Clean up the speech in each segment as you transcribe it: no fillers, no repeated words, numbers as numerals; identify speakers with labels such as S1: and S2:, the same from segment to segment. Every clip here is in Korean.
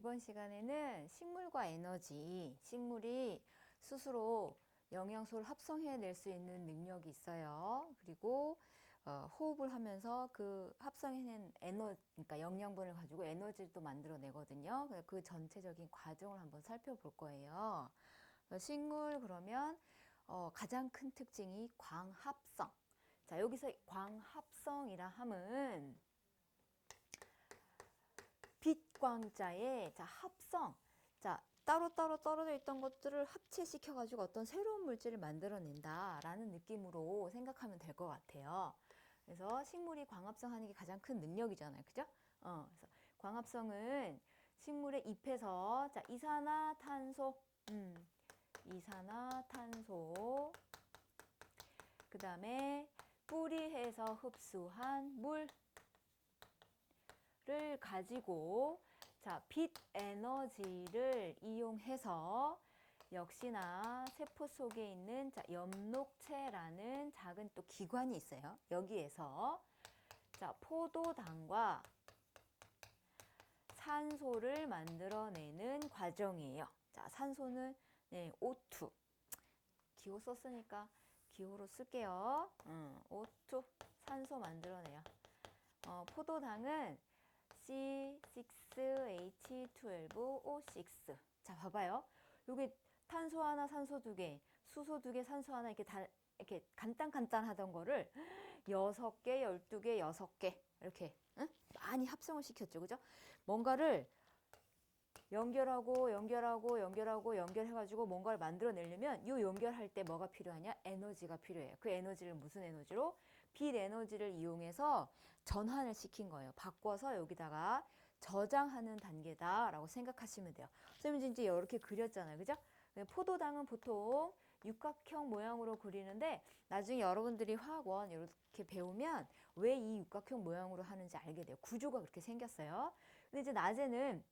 S1: 이번 시간에는 식물과 에너지, 식물이 스스로 영양소를 합성해낼 수 있는 능력이 있어요. 그리고 호흡을 하면서 그 합성해낸 그러니까 영양분을 가지고 에너지를 또 만들어내거든요. 그 전체적인 과정을 한번 살펴볼 거예요. 식물 그러면 가장 큰 특징이 광합성. 자, 여기서 광합성이라 함은 빛광자의 합성. 자, 따로따로 떨어져 있던 것들을 합체시켜 가지고 어떤 새로운 물질을 만들어낸다 라는 느낌으로 생각하면 될 것 같아요. 그래서 식물이 광합성하는 게 가장 큰 능력이잖아요. 그죠? 그래서 광합성은 식물의 잎에서 이산화탄소, 이산화탄소, 그 다음에 뿌리에서 흡수한 물을 가지고 빛 에너지를 이용해서 역시나 세포 속에 있는 엽록체라는 작은 또 기관이 있어요. 여기에서 포도당과 산소를 만들어내는 과정이에요. 산소는 O2. 기호 썼으니까 기호로 쓸게요. O2 산소 만들어내요. 포도당은 C6H12O6. 자, 봐봐요. 여기 탄소 하나, 산소 두 개, 수소 두 개, 산소 하나 이렇게 간단하던 거를 6개, 12개, 6개 이렇게 많이 합성을 시켰죠. 그죠? 뭔가를 연결해가지고 뭔가를 만들어내려면 이 연결할 때 뭐가 필요하냐? 에너지가 필요해요. 그 에너지를 무슨 에너지로? 빛 에너지를 이용해서 전환을 시킨 거예요. 바꿔서 여기다가 저장하는 단계다라고 생각하시면 돼요. 선생님 이제 이렇게 그렸잖아요. 그죠? 포도당은 보통 육각형 모양으로 그리는데 나중에 여러분들이 화학원 이렇게 배우면 왜 이 육각형 모양으로 하는지 알게 돼요. 구조가 그렇게 생겼어요. 근데 이제 낮에는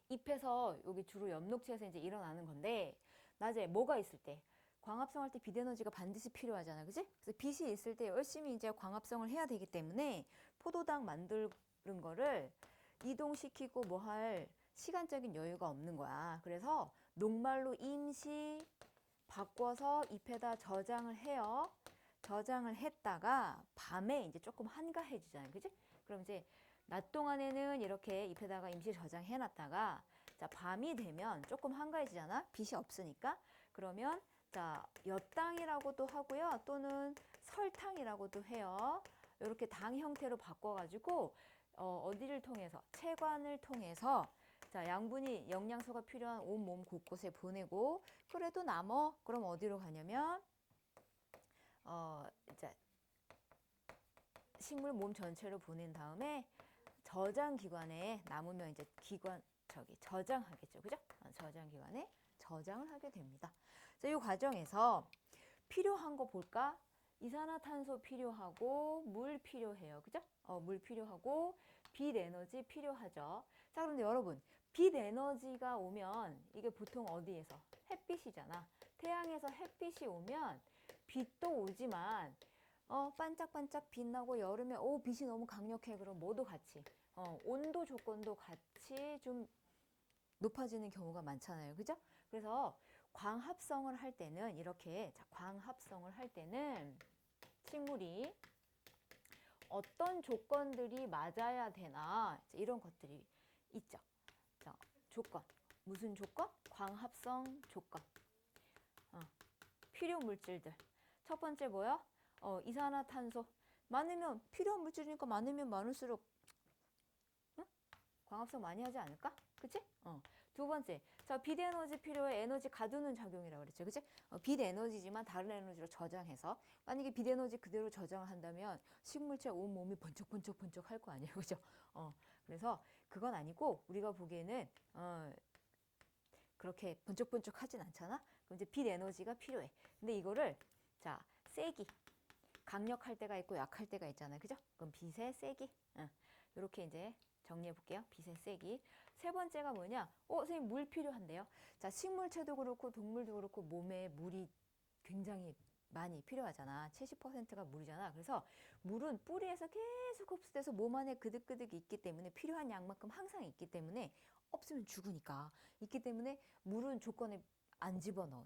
S1: 잎에서 여기 주로 엽록체에서 이제 일어나는 건데, 낮에 뭐가 있을 때? 광합성할 때 빛 에너지가 반드시 필요하잖아. 그지? 그래서 빛이 있을 때 열심히 이제 광합성을 해야 되기 때문에 포도당 만드는 거를 이동시키고 뭐 할 시간적인 여유가 없는 거야. 그래서 녹말로 임시 바꿔서 잎에다 저장을 해요. 저장을 했다가 밤에 이제 조금 한가해지잖아요. 그지? 그럼 이제 낮 동안에는 이렇게 잎에다가 임시 저장해 놨다가 밤이 되면 조금 한가해지잖아. 빛이 없으니까. 그러면 엿당이라고도 하고요. 또는 설탕이라고도 해요. 이렇게 당 형태로 바꿔 가지고 어디를 통해서 체관을 통해서 양분이 영양소가 필요한 온몸 곳곳에 보내고, 그래도 남어 그럼 어디로 가냐면 이제 식물 몸 전체로 보낸 다음에 저장 기관에 남으면 이제 저장하겠죠. 그죠? 저장 기관에 저장을 하게 됩니다. 이 과정에서 필요한 거 볼까? 이산화탄소 필요하고 물 필요해요. 그죠? 물 필요하고 빛 에너지 필요하죠. 자, 그런데 여러분, 빛 에너지가 오면 이게 보통 어디에서? 햇빛이잖아. 태양에서 햇빛이 오면 빛도 오지만 반짝반짝 빛나고 여름에 빛이 너무 강력해. 그럼 뭐도 같이 온도 조건도 같이 좀 높아지는 경우가 많잖아요. 그죠? 그래서 광합성을 할 때는 이렇게 광합성을 할 때는 식물이 어떤 조건들이 맞아야 되나 이런 것들이 있죠. 조건. 무슨 조건? 광합성 조건. 필요 물질들. 첫 번째 뭐야? 이산화탄소. 많으면 필요한 물질이니까 많으면 많을수록 광합성 많이 하지 않을까? 그치? 두 번째, 빛 에너지 필요해. 에너지 가두는 작용이라고 그랬죠. 그치? 빛 에너지지만 다른 에너지로 저장해서, 만약에 빛 에너지 그대로 저장을 한다면 식물체 온몸이 번쩍번쩍 할 거 아니에요. 그죠? 그래서 그건 아니고 우리가 보기에는 그렇게 번쩍번쩍 하진 않잖아? 그럼 이제 빛 에너지가 필요해. 근데 이거를 세기, 강력할 때가 있고 약할 때가 있잖아요. 그죠? 그럼 빛의 세기. 이렇게 이제 정리해 볼게요. 빛의 세기. 세 번째가 뭐냐? 선생님 물 필요한데요. 식물체도 그렇고 동물도 그렇고 몸에 물이 굉장히 많이 필요하잖아. 70%가 물이잖아. 그래서 물은 뿌리에서 계속 흡수돼서 몸 안에 그득그득 있기 때문에 필요한 양만큼 항상 있기 때문에 없으면 죽으니까 있기 때문에 물은 조건에 안 집어넣은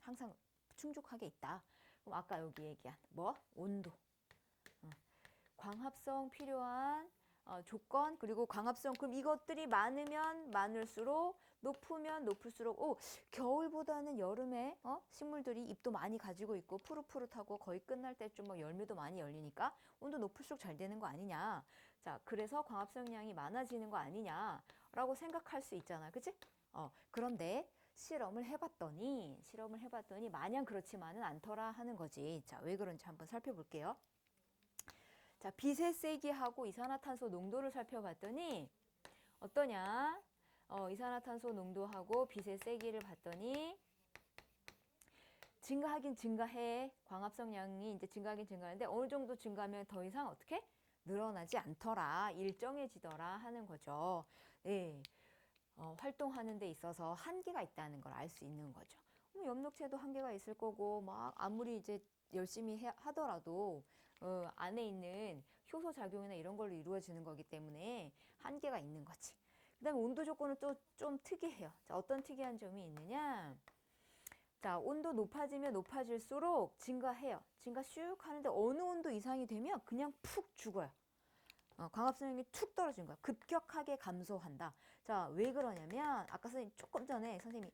S1: 항상 충족하게 있다. 그럼 아까 여기 얘기한 뭐? 온도, 광합성 필요한 조건 그리고 광합성 그럼 이것들이 많으면 많을수록 높으면 높을수록 겨울보다는 여름에 식물들이 잎도 많이 가지고 있고 푸릇푸릇하고 거의 끝날 때쯤 뭐 열매도 많이 열리니까 온도 높을수록 잘 되는 거 아니냐. 자, 그래서 광합성량이 많아지는 거 아니냐라고 생각할 수 있잖아. 그치? 그런데 실험을 해봤더니 마냥 그렇지만은 않더라 하는 거지. 자, 왜 그런지 한번 살펴볼게요. 자, 빛의 세기하고 이산화탄소 농도를 살펴봤더니 어떠냐? 이산화탄소 농도하고 빛의 세기를 봤더니 증가하긴 증가해. 광합성량이 이제 증가하긴 증가하는데 어느 정도 증가하면 더 이상 어떻게? 늘어나지 않더라. 일정해지더라 하는 거죠. 네. 활동하는 데 있어서 한계가 있다는 걸 알 수 있는 거죠. 엽록체도 한계가 있을 거고 막 아무리 이제 열심히 하더라도 안에 있는 효소 작용이나 이런 걸로 이루어지는 거기 때문에 한계가 있는 거지. 그다음에 온도 조건은 또 좀 특이해요. 자, 어떤 특이한 점이 있느냐? 자, 온도 높아지면 높아질수록 증가해요. 증가 슉 하는데 어느 온도 이상이 되면 그냥 푹 죽어요. 광합성량이 툭 떨어진 거야. 급격하게 감소한다. 자, 왜 그러냐면 아까 선생님 조금 전에 선생님이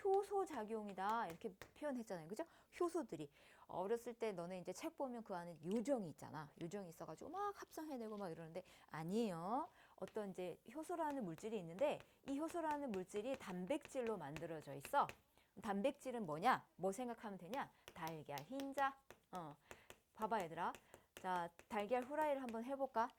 S1: 효소 작용이다 이렇게 표현했잖아요. 그죠? 효소들이 어렸을 때 너네 이제 책 보면 그 안에 요정이 있잖아. 요정이 있어가지고 막 합성해내고 막 이러는데 아니에요. 어떤 이제 효소라는 물질이 있는데 이 효소라는 물질이 단백질로 만들어져 있어. 단백질은 뭐냐? 뭐 생각하면 되냐? 달걀 흰자. 봐봐 얘들아. 자, 달걀 후라이를 한번 해볼까?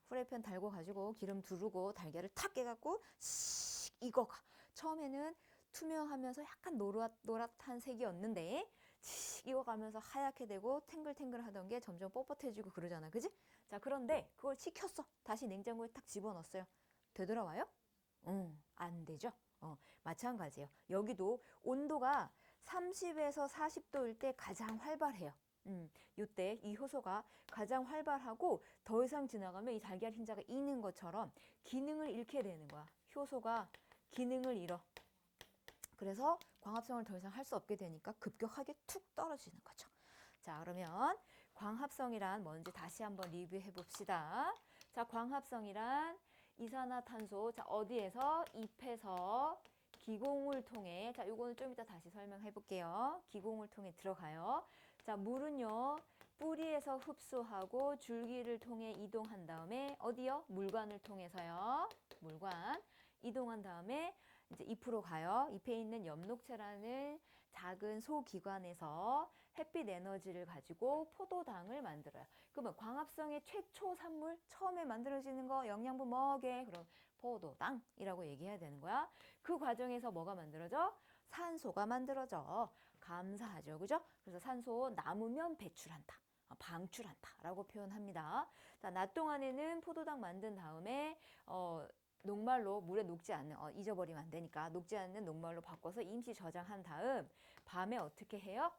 S1: 후라이팬 달고 가지고 기름 두르고 달걀을 탁 깨갖고 씩 익어가. 처음에는 투명하면서 약간 노릇한 색이었는데 씩 익어가면서 하얗게 되고 탱글탱글 하던 게 점점 뻣뻣해지고 그러잖아. 그지? 자, 그런데 그걸 식혔어. 다시 냉장고에 딱 집어넣었어요. 되돌아와요? 안 되죠. 마찬가지예요. 여기도 온도가 30에서 40도일 때 가장 활발해요. 이때 이 효소가 가장 활발하고 더 이상 지나가면 이 달걀 흰자가 익는 것처럼 기능을 잃게 되는 거야. 효소가 기능을 잃어. 그래서 광합성을 더 이상 할 수 없게 되니까 급격하게 툭 떨어지는 거죠. 자, 그러면 광합성이란 뭔지 다시 한번 리뷰해 봅시다. 자, 광합성이란 이산화탄소, 자, 어디에서? 잎에서 기공을 통해, 자, 요거는 좀 이따 다시 설명해 볼게요. 기공을 통해 들어가요. 자, 물은요, 뿌리에서 흡수하고 줄기를 통해 이동한 다음에, 어디요? 물관을 통해서요. 물관. 이동한 다음에 이제 잎으로 가요. 잎에 있는 엽록체라는 작은 소기관에서 햇빛 에너지를 가지고 포도당을 만들어요. 그러면 광합성의 최초 산물, 처음에 만들어지는 거 영양분 뭐게? 그럼 포도당이라고 얘기해야 되는 거야. 그 과정에서 뭐가 만들어져? 산소가 만들어져. 감사하죠. 그죠? 그래서 산소 남으면 배출한다. 방출한다 라고 표현합니다. 자, 낮 동안에는 포도당 만든 다음에 녹말로 물에 녹지 않는 잊어버리면 안 되니까 녹지 않는 녹말로 바꿔서 임시 저장한 다음 밤에 어떻게 해요?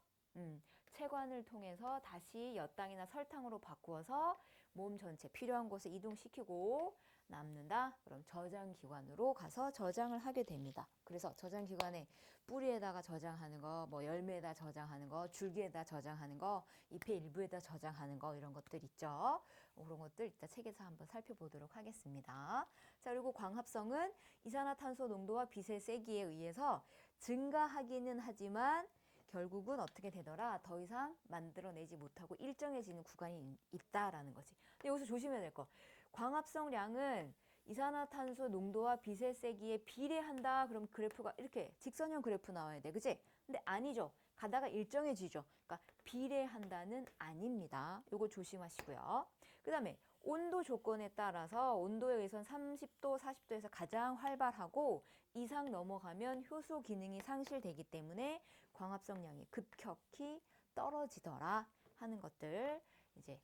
S1: 체관을 통해서 다시 엿당이나 설탕으로 바꾸어서 몸 전체 필요한 곳에 이동시키고 남는다. 그럼 저장기관으로 가서 저장을 하게 됩니다. 그래서 저장기관에 뿌리에다가 저장하는 거, 뭐 열매에다 저장하는 거, 줄기에다 저장하는 거, 잎의 일부에다 저장하는 거 이런 것들 있죠. 그런 것들 이따 책에서 한번 살펴보도록 하겠습니다. 자, 그리고 광합성은 이산화탄소 농도와 빛의 세기에 의해서 증가하기는 하지만 결국은 어떻게 되더라? 더 이상 만들어내지 못하고 일정해지는 구간이 있다라는 거지. 근데 여기서 조심해야 될 거. 광합성량은 이산화탄소 농도와 빛의 세기에 비례한다. 그럼 그래프가 이렇게 직선형 그래프 나와야 돼. 그치? 근데 아니죠. 가다가 일정해지죠. 그러니까 비례한다는 아닙니다. 요거 조심하시고요. 그 다음에 온도 조건에 따라서 온도에 의해서는 30도, 40도에서 가장 활발하고 이상 넘어가면 효소 기능이 상실되기 때문에 광합성량이 급격히 떨어지더라 하는 것들 이제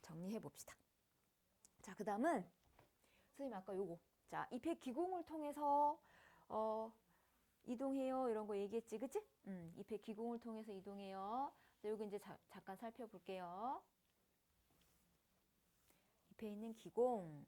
S1: 정리해 봅시다. 자, 그 다음은 선생님 아까 요거 자, 잎의 기공을 통해서 이동해요. 이런 거 얘기했지, 그치? 잎의 기공을 통해서 이동해요. 자, 여기 이제 잠깐 살펴볼게요. 잎에 있는 기공.